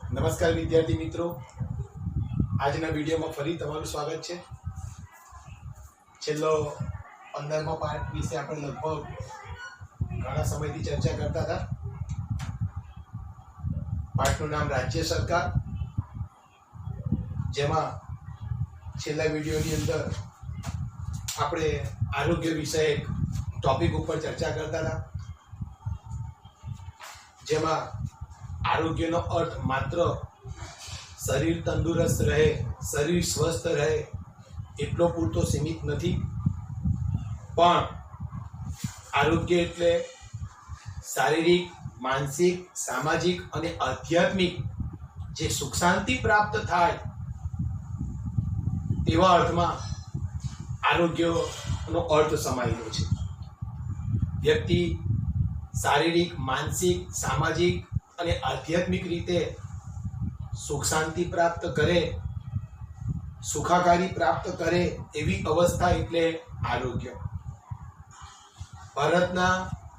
નમસ્કાર વિદ્યાર્થી મિત્રો, આજના વિડીયોમાં ફરી તમારું સ્વાગત છે। છેલ્લો 15મો પાર્ટ વિશે આપણે લગભગ ઘણા સમયથી ચર્ચા કરતા હતા। પાર્ટનું નામ રાજ્ય સરકાર, જેમાં છેલ્લા વિડીયોની અંદર આપણે આરોગ્ય વિષયક ટોપિક ઉપર ચર્ચા કરતા હતા, જેમાં આરોગ્યનો અર્થ માત્ર શરીર તંદુરસ્ત રહે, શરીર સ્વસ્થ રહે એટલો પૂરતો સીમિત નથી, પણ આરોગ્ય એટલે શારીરિક, માનસિક, સામાજિક અને આધ્યાત્મિક જે સુખ શાંતિ પ્રાપ્ત થાય તેવા અર્થમાં આરોગ્યનો અર્થ સમાયેલો છે। વ્યક્તિ શારીરિક, માનસિક, સામાજિક અને આધ્યાત્મિક રીતે સુખ શાંતિ પ્રાપ્ત કરે, સુખાકારી પ્રાપ્ત કરે એવી અવસ્થા એટલે આરોગ્ય। ભારતના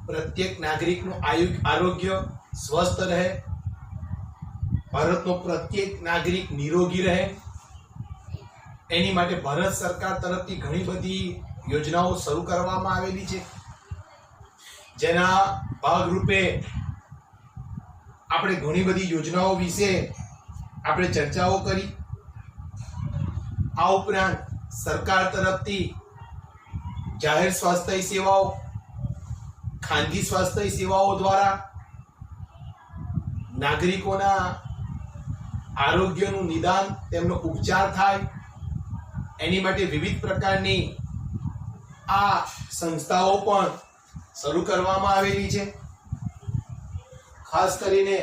પ્રત્યેક નાગરિકનું આરોગ્ય સ્વસ્થ રહે, ભારતનો પ્રત્યેક નાગરિક નિરોગી રહે, એની માટે ભારત સરકાર તરફથી ઘણી બધી યોજનાઓ શરૂ કરવામાં આવેલી છે, જેના ભાગરૂપે આપણે ઘણી બધી યોજનાઓ વિશે આપણે ચર્ચાઓ કરી। આ ઉપરાંત સરકાર તરફથી જાહેર સ્વાસ્થ્ય સેવાઓ, ખાનગી સ્વાસ્થ્ય સેવાઓ દ્વારા નાગરિકોના આરોગ્યનું નિદાન, તેમનો ઉપચાર થાય એની માટે વિવિધ પ્રકારની આ સંસ્થાઓ પણ શરૂ કરવામાં આવેલી છે। ખાસ કરીને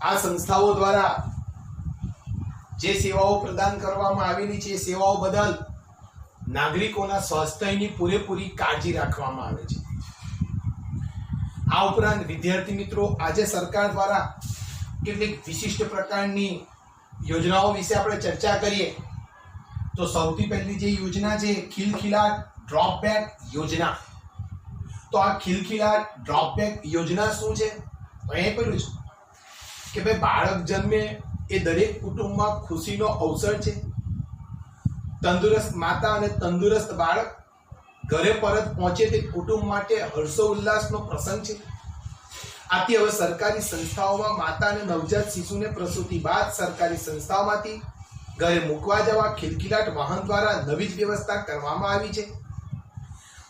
આ સંસ્થાઓ દ્વારા જે સેવાઓ પ્રદાન કરવામાં આવેલી છે એ સેવાઓ બદલ નાગરિકોના સ્વાસ્થ્યની પૂરેપૂરી કાળજી રાખવામાં આવે છે। આ ઉપરાંત વિદ્યાર્થી મિત્રો, આજે સરકાર દ્વારા કેટલીક વિશિષ્ટ પ્રકારની યોજનાઓ વિશે આપણે ચર્ચા કરીએ તો સૌથી પહેલી જે યોજના છે ખિલખિલાટ ડ્રોપ બેક યોજના। તો આ ખિલખિલાટ ડ્રોપ બેક યોજના શું છે? તો એ પેલું છે કે ભાઈ, બાળક જન્મે એ દરેક કુટુંબમાં ખુશીનો અવસર છે। તંદુરસ્ત માતા અને તંદુરસ્ત બાળક ઘરે પરત પહોંચે તે કુટુંબ માટે હર્ષો ઉલ્લાસનો પ્રસંગ છે। આથી હવે સરકારી સંસ્થાઓમાં માતા અને નવજાત શિશુને પ્રસૂતિ બાદ સરકારી સંસ્થાઓમાંથી ઘરે મૂકવા જવા ખિલખિલાટ વાહન દ્વારા નવી જ વ્યવસ્થા કરવામાં આવી છે।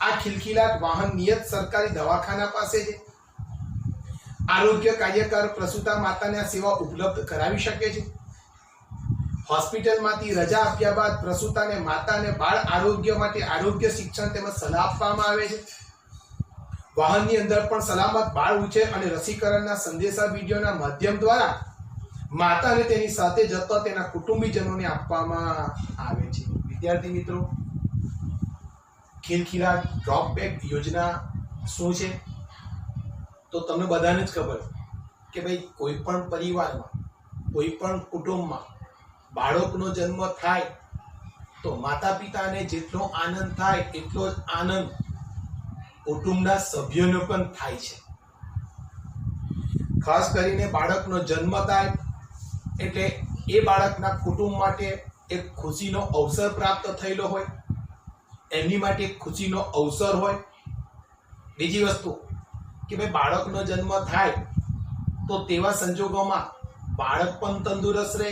આ ખિલખિલાટ વાહન નિયત સરકારી દવાખાના પાસે છે। આરોગ્ય કાર્યકર પ્રસૂતા માતાને આ સેવા ઉપલબ્ધ કરાવી શકે છે। હોસ્પિટલમાંથી રજા આપ્યા બાદ પ્રસૂતાને માતા અને બાળ આરોગ્ય માટે આરોગ્ય શિક્ષણ તેમજ સલાહ આપવામાં આવે છે। વાહનની અંદર પણ સલામત બાળ ઉછેર અને રસીકરણના સંદેશા વિડીયોના માધ્યમ દ્વારા માતા અને તેની સાથે જતા તેના કુટુંબીજનોને આપવામાં આવે છે। વિદ્યાર્થી મિત્રો, ખિલખિલાટ ડ્રોપ બેક યોજના શું છે? તો તમને બધાને જ ખબર કે ભાઈ, કોઈ પણ પરિવારમાં, કોઈ પણ કુટુંબમાં બાળકનો જન્મ થાય તો માતા પિતાને જેટલો આનંદ થાય એટલો જ આનંદ કુટુંબના સભ્યોને પણ થાય છે। ખાસ કરીને બાળકનો જન્મ થાય એટલે એ બાળકના કુટુંબ માટે એક ખુશીનો અવસર પ્રાપ્ત થયેલો હોય, એમની માટે એક ખુશીનો અવસર હોય। બીજી વસ્તુ કે ભાઈ, બાળકનો જન્મ થાય તો તેવા સંજોગોમાં બાળક પણ તંદુરસ્ત રહે,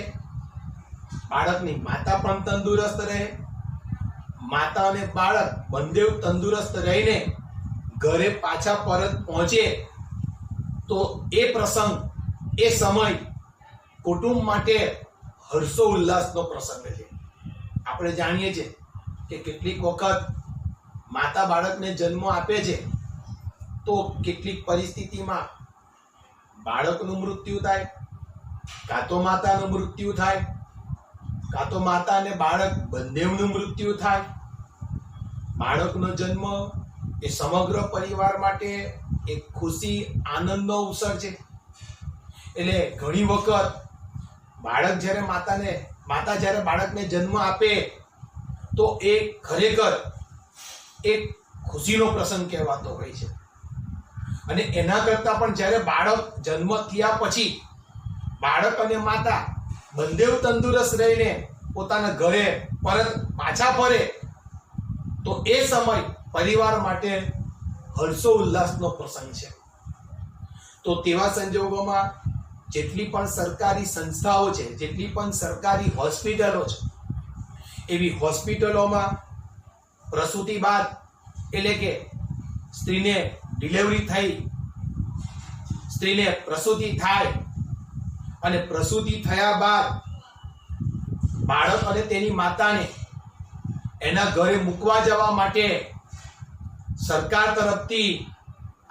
બાળકની માતા પણ તંદુરસ્ત રહે, માતા અને બાળક બંને તંદુરસ્ત રહીને ઘરે પાછા પરત પહોંચે તો એ પ્રસંગ, એ સમય કુટુંબ માટે હર્ષો ઉલ્લાસનો પ્રસંગ છે। આપણે જાણીએ છીએ કે કેટલીક વખત માતા બાળકને જન્મ આપે છે તો કેટલીક પરિસ્થિતિમાં બાળકનું મૃત્યુ થાય, કાં તો માતાનું મૃત્યુ થાય, કાં તો માતા અને બાળક બંનેનું મૃત્યુ થાય। બાળકનો જન્મ એ સમગ્ર પરિવાર માટે એક ખુશી, આનંદનો અવસર છે। એટલે ઘણી વખત બાળક જ્યારે માતા જ્યારે બાળકને જન્મ આપે તો એ ખરેખર એક ખુશીનો પ્રસંગ કહેવાતો હોય છે। અને એના કરતાં પણ જ્યારે બાળક જન્મ થયા પછી બાળક અને માતા બંને તંદુરસ્ત રહીને પોતાના ઘરે પરત પાછા ફરે તો એ સમય પરિવાર માટે હર્ષો ઉલ્લાસનો પ્રસંગ છે. તો તેવા સંજોગોમાં જેટલી પણ સરકારી સંસ્થાઓ છે, જેટલી પણ સરકારી હોસ્પિટલો છે, એવી હોસ્પિટલોમાં પ્રસૂતિ બાદ એટલે કે સ્ત્રીને ડિલિવરી થઈ, સ્ત્રીને પ્રસૂતિ થાય અને પ્રસૂતિ થયા બાદ બાળક અને તેની માતાને એના ઘરે મૂકવા જવા માટે સરકાર તરફથી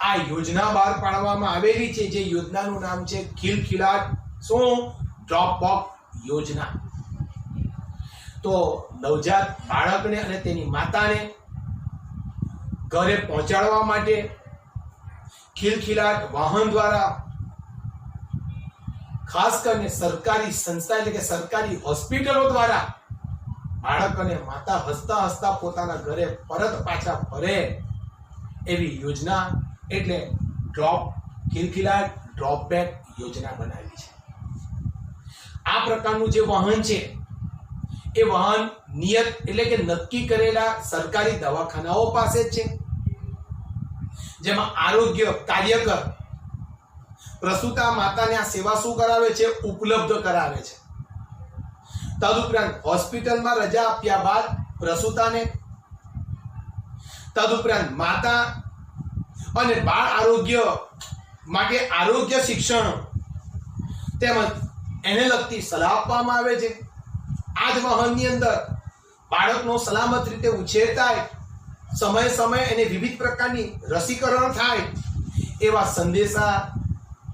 આ યોજના બહાર પાડવામાં આવેલી છે, જે યોજનાનું નામ છે ખિલખિલાટ ડ્રોપ ઓફ યોજના. તો નવજાત બાળકને અને તેની માતાને ઘરે પહોંચાડવા માટે ખિલખિલાટ વાહન દ્વારા ખાસ કરીને સરકારી સંસ્થા એટલે કે સરકારી હોસ્પિટલો દ્વારા બાળક અને માતા હસતા હસતા પોતાના ઘરે પરત પાછા ફરે એવી યોજના એટલે ખિલખિલાટ ડ્રોપ બેક યોજના બનાવી છે. આ પ્રકારનું જે વાહન છે એ વાહન નિયત એટલે કે નક્કી કરેલા સરકારી દવાખાનાઓ પાસે જ છે, જેમાં આરોગ્ય કાર્યકર પ્રસૂતા માતાને આ સેવા શું કરાવે છે? ઉપલબ્ધ કરાવે છે. તદુપરાંત હોસ્પિટલમાં રજા આપ્યા બાદ પ્રસૂતાને, તદુપરાંત માતા અને બાળ આરોગ્ય માટે આરોગ્ય શિક્ષણ તેમજ એને લગતી સલાહ આપવામાં આવે છે. આ જ વાહનની અંદર બાળકનો સલામત રીતે ઉછેર થાય, સમય સમય એને વિવિધ પ્રકારની રસીકરણ થાય એવા સંદેશા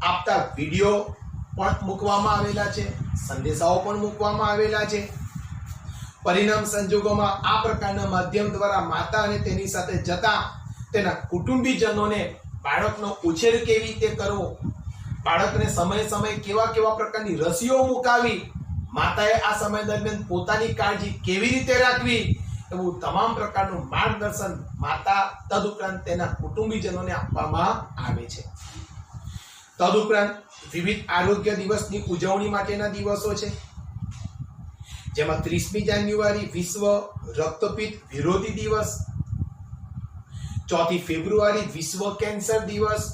આપતા વિડીયો પણ મૂકવામાં આવેલા છે, સંદેશાઓ પણ મૂકવામાં આવેલા છે. પરિણામ સંજોગોમાં આ પ્રકારના માધ્યમ દ્વારા માતા અને તેની સાથે જતા તેના કુટુંબીજનોને બાળકનો ઉછેર કેવી રીતે કરવો, બાળકને સમય સમય કેવા પ્રકારની રસીઓ મુકાવી, માતાએ આ સમય દરમિયાન પોતાની કાળજી કેવી રીતે રાખવી, એવું તમામ પ્રકારનું માર્ગદર્શન માતા તદુપરાંત તેના કુટુંબીજનોને આપવામાં આવે છે. તદુપરાંત વિવિધ આરોગ્ય દિવસની ઉજવણી માટેના દિવસો છે, જેમાં 30મી જાન્યુઆરી વિશ્વ રક્તપિત્ત વિરોધી દિવસ, 4 ફેબ્રુઆરી વિશ્વ કેન્સર દિવસ,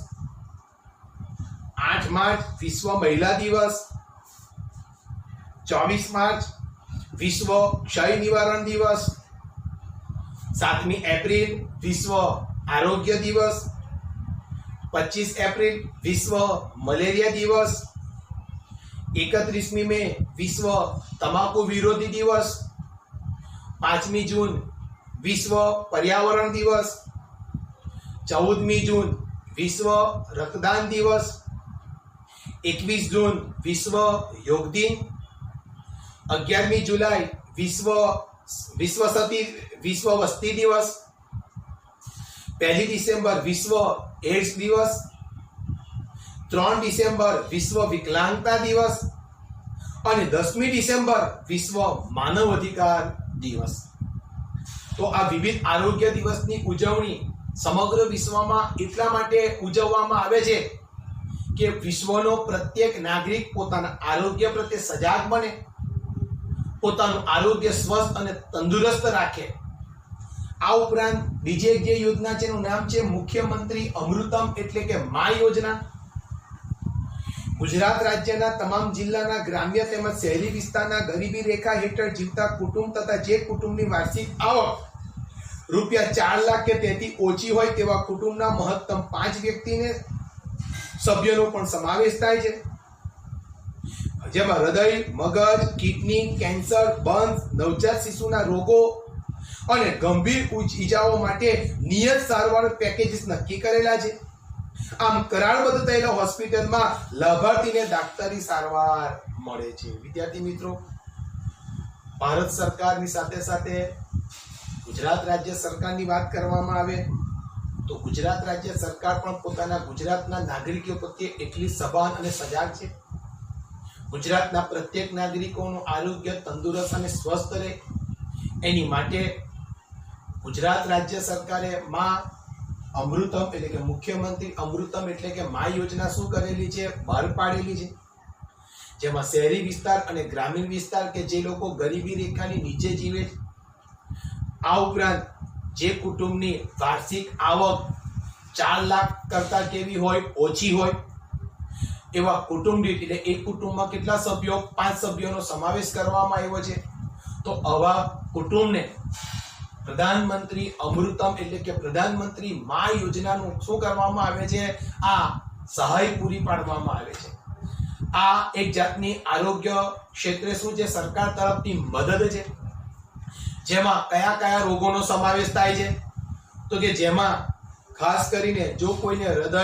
8 માર્ચ વિશ્વ મહિલા દિવસ, 24 માર્ચ વિશ્વ ક્ષય નિવારણ દિવસ, 7મી એપ્રિલ વિશ્વ આરોગ્ય દિવસ, 25 એપ્રિલ વિશ્વ મલેરિયા દિવસ, 31મી મે વિશ્વ તમાકુ વિરોધી દિવસ, 5મી જૂન વિશ્વ પર્યાવરણ દિવસ, 14મી જૂન વિશ્વ રક્તદાન દિવસ, 21 જૂન વિશ્વ યોગ દિન, 11મી જુલાઈ વિશ્વ વસ્તી દિવસ, 1 ડિસેમ્બર વિશ્વ એડ્સ દિવસ, 3 ડિસેમ્બર વિશ્વ વિકલાંગતા દિવસ અને 10મી ડિસેમ્બર વિશ્વ માનવ અધિકાર દિવસ. તો આ વિવિધ આરોગ્ય દિવસની ઉજવણી સમગ્ર વિશ્વમાં એટલા માટે ઉજવવામાં આવે છે કે વિશ્વનો પ્રત્યેક નાગરિક પોતાના આરોગ્ય પ્રત્યે સજાગ બને, પોતાનું આરોગ્ય સ્વસ્થ અને તંદુરસ્ત રાખે. આ ઉપરાંત બીજી એક જે યોજના છે એનું નામ છે મુખ્યમંત્રી અમૃતમ એટલે કે મા યોજના. ગુજરાત રાજ્યના તમામ જિલ્લાના ગ્રામ્ય તેમજ શહેરી વિસ્તારના ગરીબી રેખા હેઠળ જીવતા કુટુંબ તથા જે કુટુંબની વાર્ષિક આવક રૂપિયા 4 લાખ કે તેથી ઓછી હોય તેવા કુટુંબના મહત્તમ 5 વ્યક્તિને સભ્યોનો પણ સમાવેશ થાય છે, જેમાં હૃદય, મગજ, કિડની, કેન્સર, બંધ, નવજાત શિશુના રોગો અને ગંભીર ઈજાઓ માટે નિયત સારવાર પેકેજીસ નક્કી કરેલા છે. આમ કરારબદ્ધ થયેલા હોસ્પિટલમાં લાભાર્થીને ડાક્ટરી સારવાર મળે છે. વિદ્યાર્થી મિત્રો, ભારત સરકારની સાથે સાથે ગુજરાત રાજ્ય સરકારની વાત કરવામાં આવે તો ગુજરાત રાજ્ય સરકાર પણ પોતાના ગુજરાતના નાગરિકો પ્રત્યે એટલી સભાન અને સજાગ છે. ગુજરાતના પ્રત્યેક નાગરિકોનું આરોગ્ય તંદુરસ્ત અને સ્વસ્થ રહે એની માટે ગુજરાત રાજ્ય સરકારે મા અમૃતમ એટલે કે મુખ્યમંત્રી અમૃતમ એટલે કે મા યોજના શું કરેલી છે? બહાર પાડેલી છે, જેમાં શહેરી વિસ્તાર અને ગ્રામીણ વિસ્તાર કે જે લોકો ગરીબી રેખાની નીચે જીવે છે, આ ઉપરાંત જે કુટુંબની વાર્ષિક આવક 4 લાખ કરતા કેવી હોય, ઓછી હોય, એવા કુટુંબ દીઠ, એટલે એક કુટુંબમાં કેટલા સભ્યો, 5 સભ્યોનો સમાવેશ કરવામાં આવ્યો છે. તો આવા કુટુંબને પ્રધાનમંત્રી અમૃતમ એટલે કે પ્રધાનમંત્રી મા યોજનાનું શું કરવામાં આવે છે, આ સહાય પૂરી પાડવામાં આવે છે. આ એક જાતની આરોગ્ય ક્ષેત્રે શું છે, સરકાર તરફથી મદદ છે. જેમાં કયા કયા રોગોનો સમાવેશ થાય છે, તો કે જેમાં ખાસ કરીને જો કોઈને હૃદય,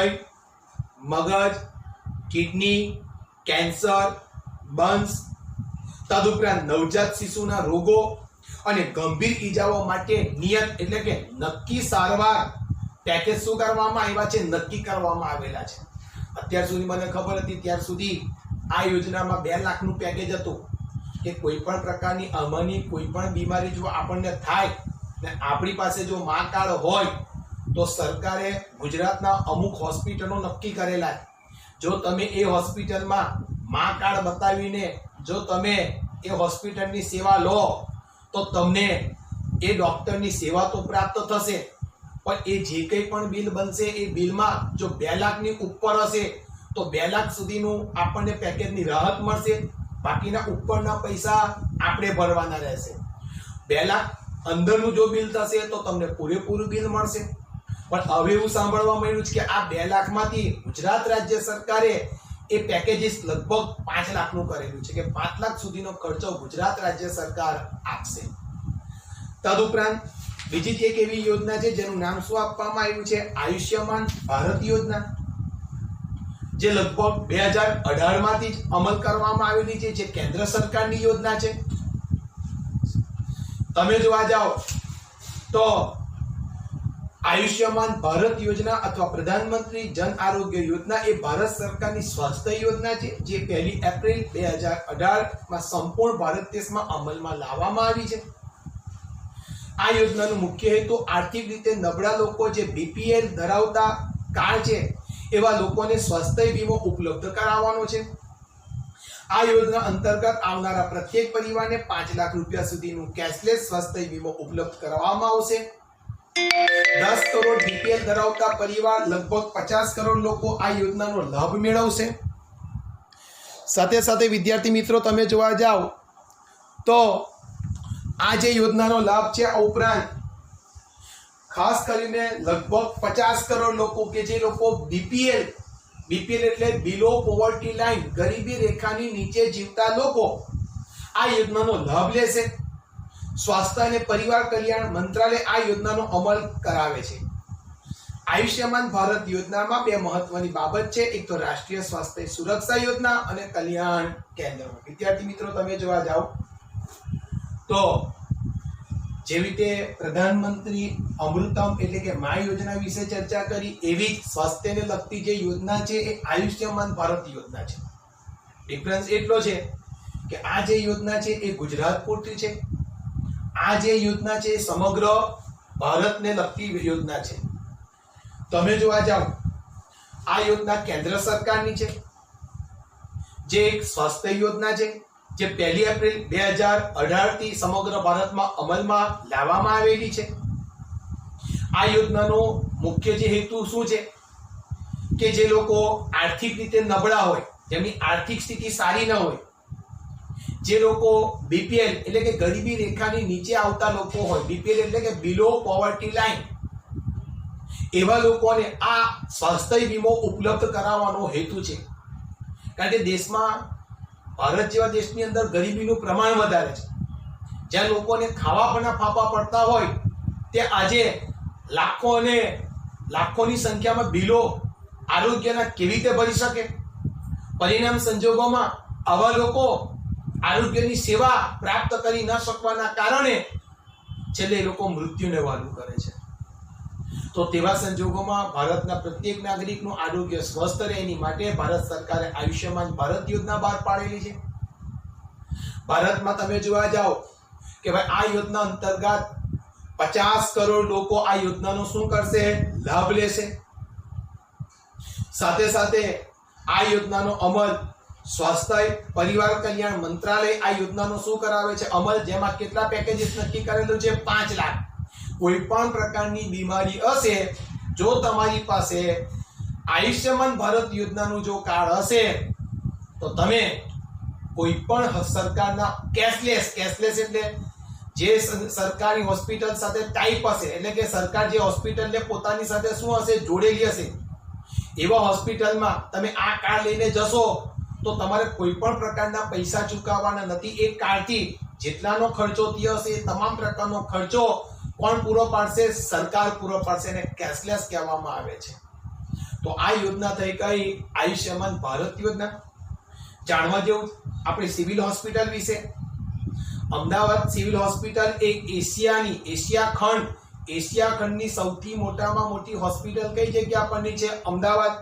મગજ, કિડની, કેન્સર, બર્ન્સ, તદુપરાંત નવજાત શિશુના રોગો અને ગંભીર ઈજાઓ માટે નિયત એટલે કે નક્કી સારવાર પેકેજ શું કરવામાં આવ્યા છે, નક્કી કરવામાં આવેલા છે. અત્યાર સુધી મને ખબર હતી ત્યાર સુધી આ યોજનામાં 2 લાખનું પેકેજ હતું કે કોઈ પણ પ્રકારની આમાંની કોઈ પણ બીમારી જો આપણને થાય ને આપણી પાસે જો મા કાર્ડ હોય તો સરકારે ગુજરાતના અમુક હોસ્પિટલો નક્કી કરેલા છે. જો તમે એ હોસ્પિટલમાં મા કાર્ડ બતાવીને જો તમે એ હોસ્પિટલની સેવા લો તો તમને એ ડોક્ટરની સેવા તો પ્રાપ્ત થશે, પણ એ જે કંઈ પણ બિલ બનશે એ બિલમાં જો 2 લાખની ઉપર હશે તો 2 લાખ સુધીનું આપણને પેકેજની રાહત મળશે. બાકીના ઉપરના પૈસા આપણે ભરવાના રહેશે. 2 લાખ અંદરનું જો બિલ થશે તો તમને પૂરેપૂરું બિલ મળશે. પણ હવે એવું સાંભળવા મળ્યું છે કે આ 2 લાખમાંથી ગુજરાત રાજ્ય સરકારે એ પેકેજીસ લગભગ 5 લાખનું કરેલું છે કે 5 લાખ સુધીનો ખર્ચો ગુજરાત રાજ્ય સરકાર આપશે. તદુપરાંત બીજી એક એવી યોજના છે જેનું નામ શું આપવામાં આવ્યું છે, આયુષ્યમાન ભારત યોજના, જે લગભગ 2018 માંથી જ અમલ કરવામાં આવેલી છે, જે કેન્દ્ર સરકારની યોજના છે. તમે જોવા જાઓ તો આયુષ્યમાન ભારત યોજના અથવા પ્રધાનમંત્રી જન આરોગ્ય યોજના એ ભારત સરકારની સ્વાસ્થ્ય યોજના છે, જે 1 એપ્રિલ 2018 માં સંપૂર્ણ ભારત દેશમાં અમલમાં લાવવામાં આવી છે. આ યોજનાનો મુખ્ય હેતુ આર્થિક રીતે નબળા લોકો જે બીપીએલ ધરાવતા કાર્ડ છે એવા લોકોને સ્વાસ્થ્ય વીમો ઉપલબ્ધ કરાવવાનો છે. આ યોજના અંતર્ગત આવનારા પ્રત્યેક પરિવારને 5 લાખ રૂપિયા સુધીનું કેશલેસ સ્વાસ્થ્ય વીમો ઉપલબ્ધ કરાવવામાં આવશે. 10 કરોડ બીપીએલ ધરાવતા પરિવાર લગભગ 50 કરોડ લોકો આ યોજનાનો લાભ મેળવશે. સાથે સાથે વિદ્યાર્થી મિત્રો તમે જોવા જાઓ તો આ જે યોજનાનો લાભ છે, આ ઉપરાંત ખાસ કરીને લગભગ 50 કરોડ લોકો કે જે લોકો બીપીએલ એટલે બિલો પોવર્ટી લાઈન, ગરીબી રેખાની નીચે જીવતા લોકો આ યોજનાનો લાભ લેશે. સ્વાસ્થ્ય અને પરિવાર કલ્યાણ મંત્રાલય આ યોજનાનો અમલ કરાવે છે. આયુષ્યમાન ભારત યોજનામાં 2 મહત્વની બાબત છે, એક તો રાષ્ટ્રીય સ્વાસ્થ્ય સુરક્ષા યોજના અને કલ્યાણ કેન્દ્ર. વિદ્યાર્થી મિત્રો તમે જોવા જાઓ તો જેવી રીતે પ્રધાનમંત્રી અમૃતમ એટલે કે મા યોજના વિશે ચર્ચા કરી, એવી જ સ્વાસ્થ્યને લગતી જે યોજના છે એ આયુષ્યમાન ભારત યોજના છે. ડિફરન્સ એટલો છે કે આ જે યોજના છે એ ગુજરાત પૂરતી છે, આ જે યોજના છે એ સમગ્ર ભારતને લગતી યોજના છે. તમે જોવા જાઓ આ યોજના કેન્દ્ર સરકારની છે, જે એક સ્વાસ્થ્ય યોજના છે, જે 1 એપ્રિલ 2018 થી સમગ્ર ભારતમાં અમલમાં લાવવામાં આવેલી છે. આ યોજનાનો મુખ્ય જે હેતુ શું છે કે જે લોકો આર્થિક રીતે નબળા હોય, જેમની આર્થિક સ્થિતિ સારી ન હોય, જે લોકો બીપીએલ એટલે કે ગરીબી રેખાની નીચે આવતા લોકો હોય, બીપીએલ એટલે કે બિલો પોવર્ટી લાઈન, એવા લોકોને આ સ્વાસ્થ્ય વીમો ઉપલબ્ધ કરાવવાનો હેતુ છે. કારણ કે દેશમાં ભારત જેવા દેશની અંદર ગરીબીનું પ્રમાણ વધારે છે, જ્યાં લોકોને ખાવા પણ ફાફા પડતા હોય તે આજે લાખો અને લાખોની સંખ્યામાં બિલો આરોગ્યના કેવી રીતે ભરી શકે. પરિણામ સંજોગોમાં આવા લોકો આરોગ્યની સેવા પ્રાપ્ત કરી ન શકવાના કારણે છેલ્લે લોકો મૃત્યુને વાલું કરે છે. તો તેવા સંજોગોમાં ભારતના પ્રત્યેક નાગરિકનું આરોગ્ય સ્વસ્થ રહે એની માટે ભારત સરકારે આયુષ્યમાન ભારત યોજના બહાર પાડેલી છે. ભારતમાં તમે જોવા જાઓ કે ભાઈ આ યોજના અંતર્ગત 50 કરોડ લોકો આ યોજનાનો શું કરશે, લાભ લેશે. સાથે સાથે આ યોજનાનો અમલ સ્વાસ્થ્ય પરિવાર કલ્યાણ મંત્રાલય આ યોજનાનો શું કરાવે છે અમલ, જેમાં કેટલા પેકેજીસ નક્કી કરેલું છે? 5 લાખ. કોઈ પણ પ્રકારની બીમારી હશે, જો તમારી પાસે આયુષ્યમાન ભારત યોજનાનું જો કાર્ડ હશે તો તમે કોઈ પણ સરકારના કેશલેસ એટલે જે સરકારી હોસ્પિટલ સાથે ટાઈપ હશે, એટલે કે સરકાર જે હોસ્પિટલને પોતાની સાથે શું હશે? જોડેલી હશે, એવા હોસ્પિટલમાં તમે આ કાર્ડ લઈને જશો તો તમારે કોઈ પણ પ્રકારના પૈસા ચૂકવવાના નથી. એ કાર્ડથી જેટલાનો ખર્ચો થયો હશે એ તમામ પ્રકારનો ખર્ચો કોણ પૂરો પાડશે? સરકાર પૂરો પાડશે, અને કેશલેસ કહેવામાં આવે છે. તો આ યોજના થઈ ગઈ આયુષ્યમાન ભારત યોજના. જાણવા જેવું આપણે સિવિલ હોસ્પિટલ વિશે. અમદાવાદ સિવિલ હોસ્પિટલ એ એશિયા ખંડની સૌથી મોટામાં મોટી હોસ્પિટલ કઈ જગ્યા પરની છે? અમદાવાદ.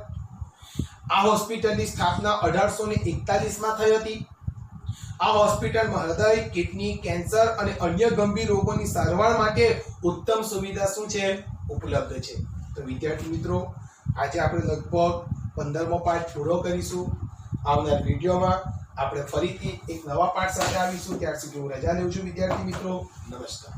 આ હોસ્પિટલની સ્થાપના 1841 માં થઈ હતી. આ હોસ્પિટલમાં હૃદય, કિડની, કેન્સર અને અન્ય ગંભીર રોગોની સારવાર માટે ઉત્તમ સુવિધા શું છે? ઉપલબ્ધ છે. તો વિદ્યાર્થી મિત્રો, આજે આપણે લગભગ 15મો પાઠ પૂરો કરીશું. આવનાર વિડીયોમાં આપણે ફરીથી એક નવા પાઠ સાથે આવીશું. ત્યાર સુધી હું રજા લઉં છું વિદ્યાર્થી મિત્રો. નમસ્કાર.